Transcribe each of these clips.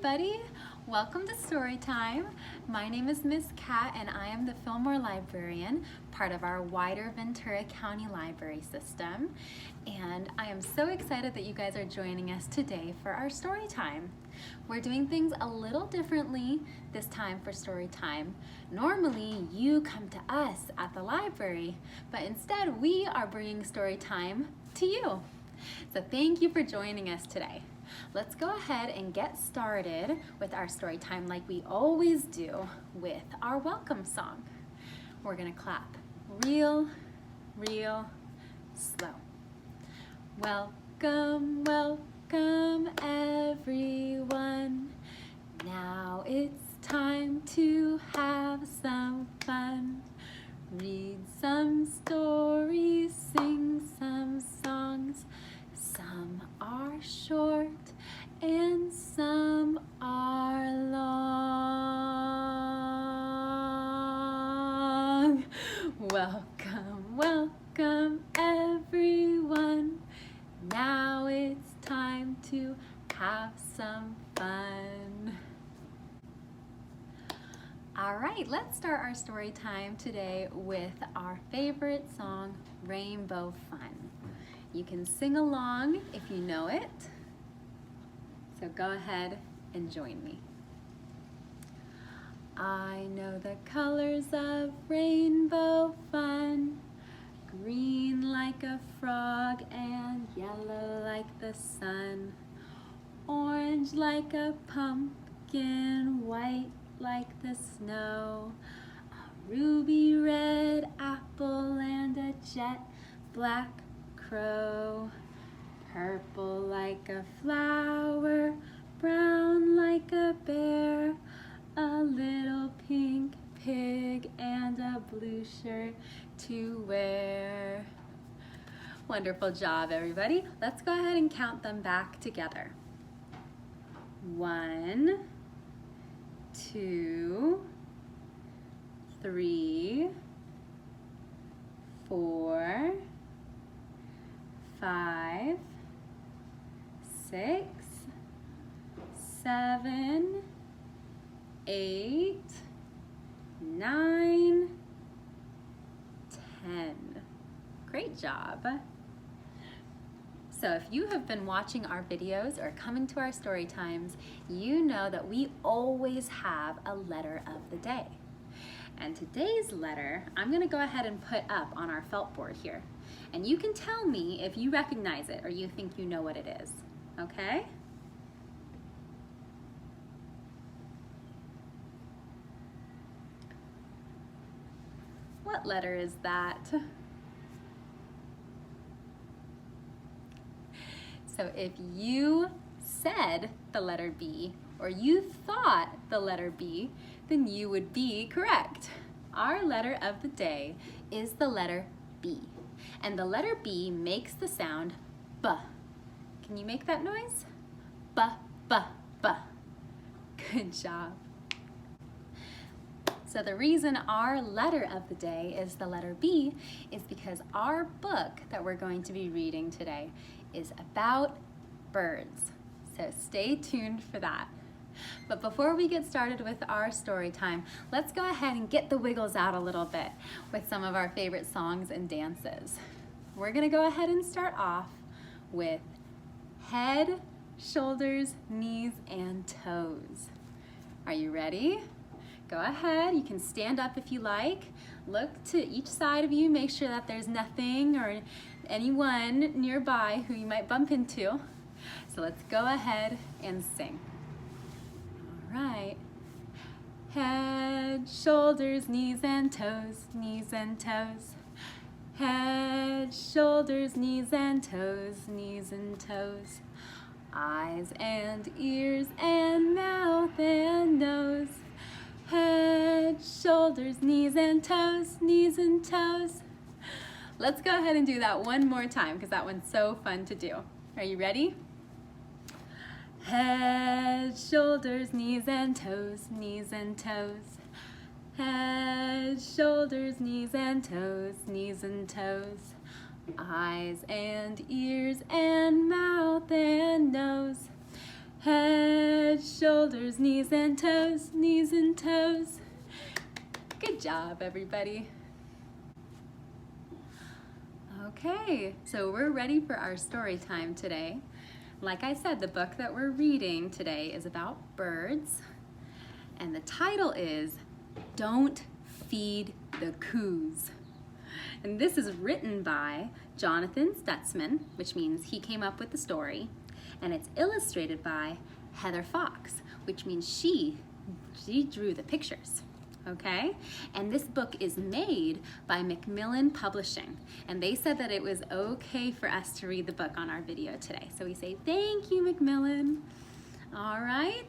everybody. Welcome to Storytime. My name is Miss Kat and I am the Fillmore Librarian, part of our wider Ventura County Library system. And I am so excited that you guys are joining us today for our Storytime. We're doing things a little differently this time for Storytime. Normally you come to us at the library, but instead we are bringing Storytime to you. So thank you for joining us today. Let's go ahead and get started with our story time like we always do with our welcome song. We're gonna clap real slow. Welcome, welcome everyone. Now it's time to have some fun. Read some stories, sing some songs. Some are short and some are long. Welcome, welcome everyone. Now it's time to have some fun. All right, let's start our story time today with our favorite song, Rainbow Fun. You can sing along if you know it, so go ahead and join me. I know the colors of rainbow fun, green like a frog and yellow like the sun, orange like a pumpkin, white like the snow, a ruby red apple and a jet black crow, purple like a flower, brown like a bear, a little pink pig and a blue shirt to wear. Wonderful job, everybody. Let's go ahead and count them back together. 1, 2, 3, 4, 5, 6, 7, 8, 9, 10. Great job. So if you have been watching our videos or coming to our story times, you know that we always have a letter of the day. And today's letter, I'm going to go ahead and put up on our felt board here. And you can tell me if you recognize it or you think you know what it is, okay? What letter is that? So if you said the letter B or you thought the letter B, then you would be correct. Our letter of the day is the letter B. And the letter B makes the sound B. Can you make that noise? B, B, B. Good job. So the reason our letter of the day is the letter B is because our book that we're going to be reading today is about birds. So stay tuned for that. But before we get started with our story time, let's go ahead and get the wiggles out a little bit with some of our favorite songs and dances. We're gonna go ahead and start off with head, shoulders, knees, and toes. Are you ready? Go ahead, you can stand up if you like. Look to each side of you, make sure that there's nothing or anyone nearby who you might bump into. So let's go ahead and sing. All right. Head, shoulders, knees and toes, knees and toes. Head, shoulders, knees and toes, knees and toes. Eyes and ears and mouth and nose. Head, shoulders, knees and toes, knees and toes. Let's go ahead and do that one more time because that one's so fun to do. Are you ready? Head, shoulders, knees and toes, knees and toes. Head, shoulders, knees and toes, knees and toes. Eyes and ears and mouth and nose. Head, shoulders, knees and toes, knees and toes. Good job, everybody. Okay, so we're ready for our story time today. Like I said, the book that we're reading today is about birds, and the title is Don't Feed the Coos. And this is written by Jonathan Stutzman, which means he came up with the story, and it's illustrated by Heather Fox, which means she drew the pictures. Okay, and this book is made by Macmillan Publishing, and they said that it was okay for us to read the book on our video today. So we say thank you, Macmillan. All right,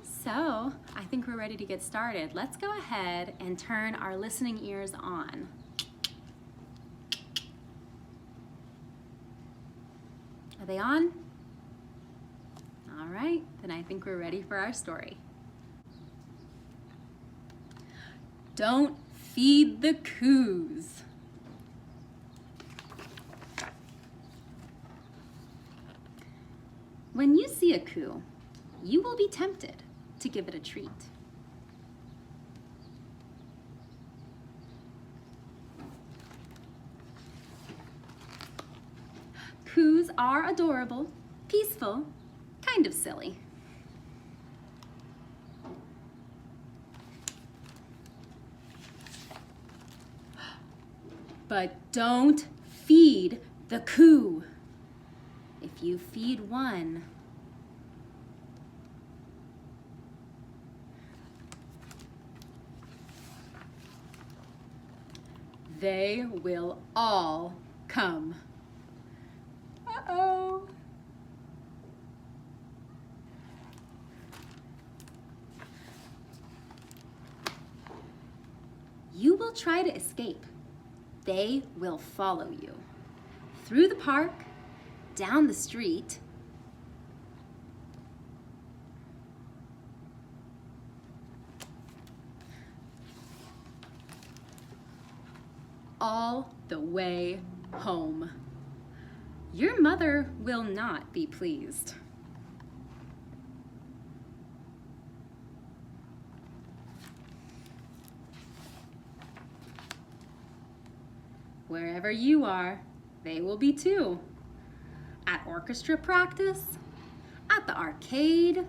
so I think we're ready to get started. Let's go ahead and turn our listening ears on. Are they on? All right, then I think we're ready for our story. Don't feed the coos. When you see a coo, you will be tempted to give it a treat. Coos are adorable, peaceful, kind of silly. But don't feed the coo. If you feed one, they will all come. Uh-oh. You will try to escape. They will follow you. Through the park, down the street, all the way home. Your mother will not be pleased. Wherever you are, they will be too. At orchestra practice, at the arcade,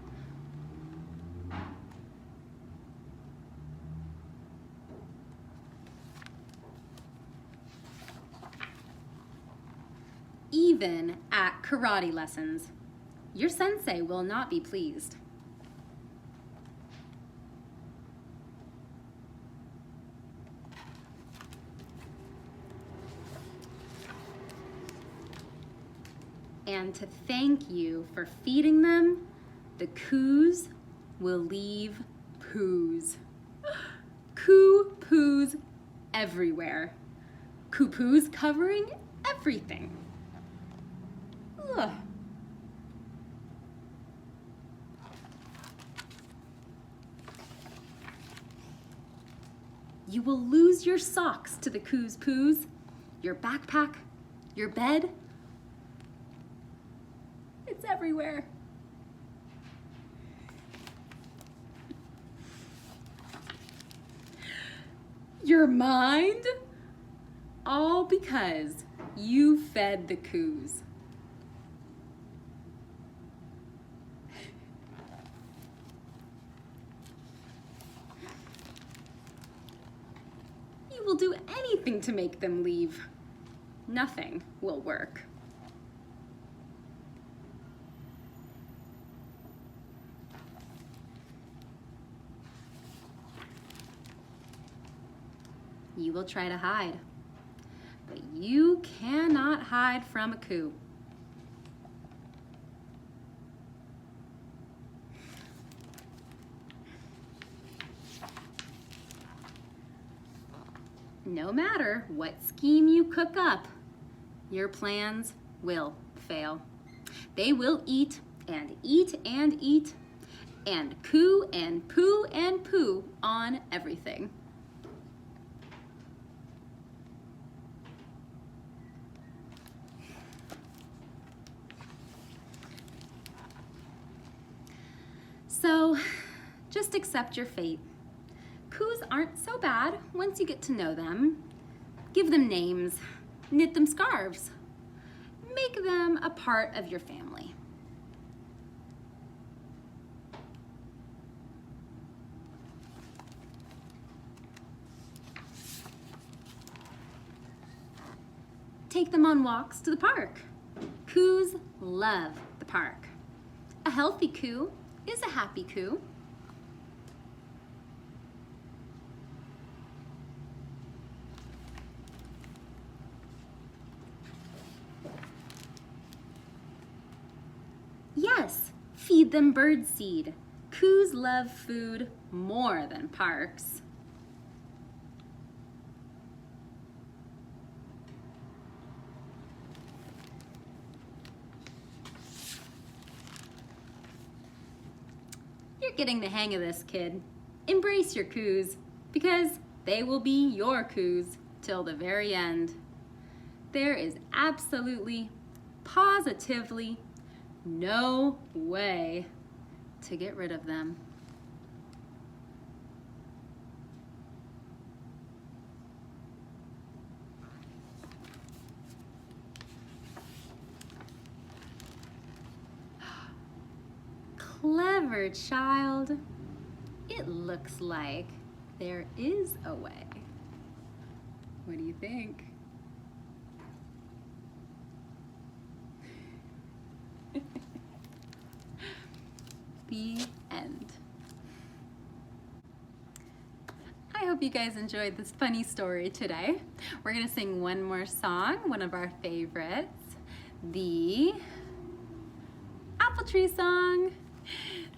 even at karate lessons. Your sensei will not be pleased. And to thank you for feeding them, the coos will leave poos. Coo poos everywhere. Coo poos covering everything. Ugh. You will lose your socks to the coos poos, your backpack, your bed. It's everywhere. Your mind, all because you fed the coos. You will do anything to make them leave. Nothing will work. You will try to hide, but you cannot hide from a coo. No matter what scheme you cook up, your plans will fail. They will eat and eat and eat and coo and poo on everything. So just accept your fate. Coos aren't so bad once you get to know them. Give them names, knit them scarves. Make them a part of your family. Take them on walks to the park. Coos love the park. A healthy coo is a happy coo. Yes, feed them bird seed. Coos love food more than parks. You're getting the hang of this, kid. Embrace your coos, because they will be your coos till the very end. There is absolutely, positively no way to get rid of them. Clever child. It looks like there is a way. What do you think? The end. I hope you guys enjoyed this funny story today. We're gonna sing one more song, one of our favorites, the apple tree song.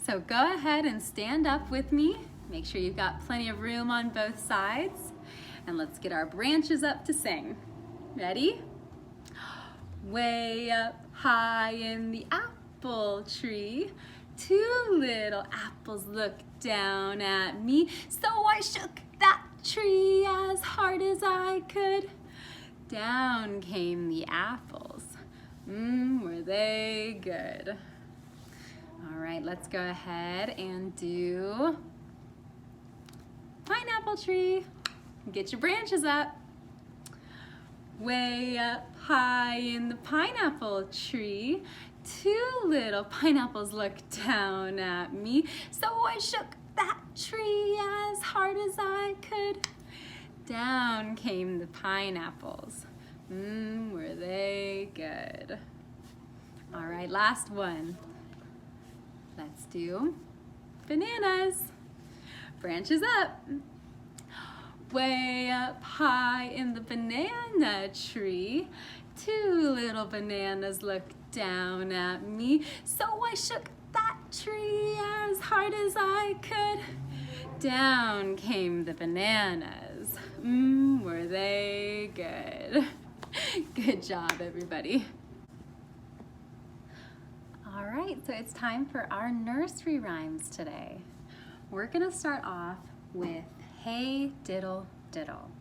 So go ahead and stand up with me. Make sure you've got plenty of room on both sides. And let's get our branches up to sing. Ready? Way up high in the apple tree, two little apples looked down at me. So I shook that tree as hard as I could. Down came the apples. Were they good? All right, let's go ahead and do pineapple tree. Get your branches up. Way up high in the pineapple tree, two little pineapples looked down at me. So I shook that tree as hard as I could. Down came the pineapples. Were they good? All right, last one. Let's do bananas. Branches up. Way up high in the banana tree, two little bananas looked down at me. So I shook that tree as hard as I could. Down came the bananas. Were they good? Good job, everybody. All right, so it's time for our nursery rhymes today. We're gonna start off with Hey Diddle Diddle.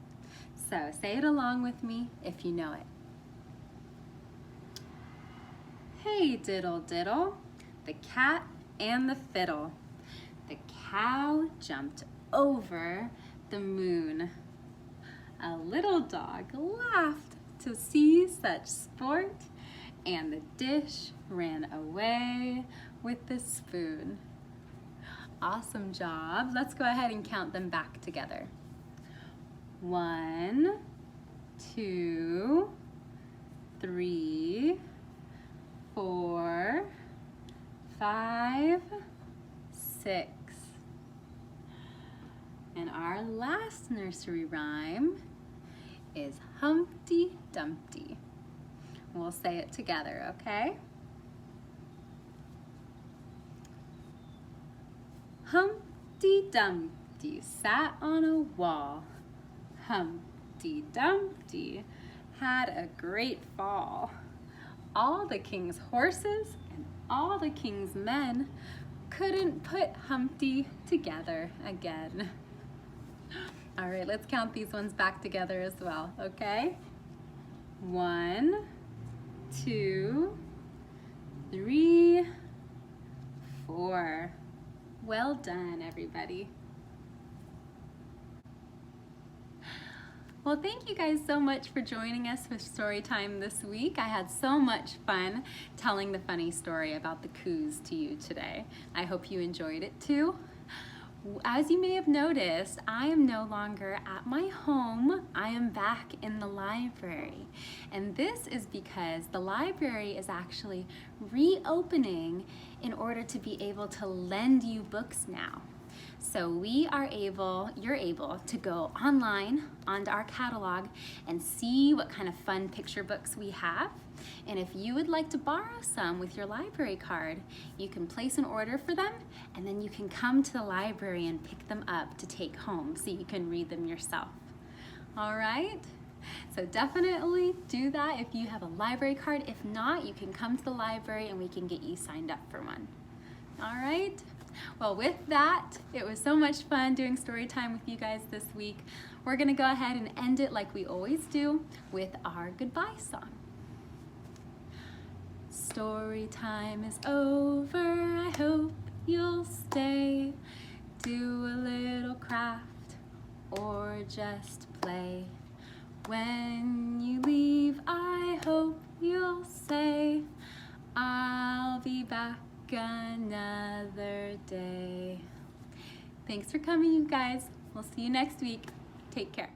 So say it along with me if you know it. Hey diddle diddle, the cat and the fiddle. The cow jumped over the moon. A little dog laughed to see such sport, and the dish ran away with the spoon. Awesome job. Let's go ahead and count them back together. 1, 2, 3, 4, 5, 6. And our last nursery rhyme is Humpty Dumpty. We'll say it together, okay? Humpty Dumpty sat on a wall. Humpty Dumpty had a great fall. All the king's horses and all the king's men couldn't put Humpty together again. All right, let's count these ones back together as well, okay? 1, 2, 3, 4, Well done, everybody. Well, thank you guys so much for joining us for Storytime this week. I had so much fun telling the funny story about the Coos to you today. I hope you enjoyed it too. As you may have noticed, I am no longer at my home. I am back in the library. And this is because the library is actually reopening in order to be able to lend you books now. So you're able to go online onto our catalog and see what kind of fun picture books we have. And if you would like to borrow some with your library card, you can place an order for them, and then you can come to the library and pick them up to take home so you can read them yourself. All right? So definitely do that if you have a library card. If not, you can come to the library and we can get you signed up for one. All right? Well, with that, it was so much fun doing story time with you guys this week. We're gonna go ahead and end it like we always do with our goodbye song. Story time is over, I hope you'll stay. Do a little craft or just play. When you leave, I hope you'll say, I'll be back another day. Thanks for coming, you guys. We'll see you next week. Take care.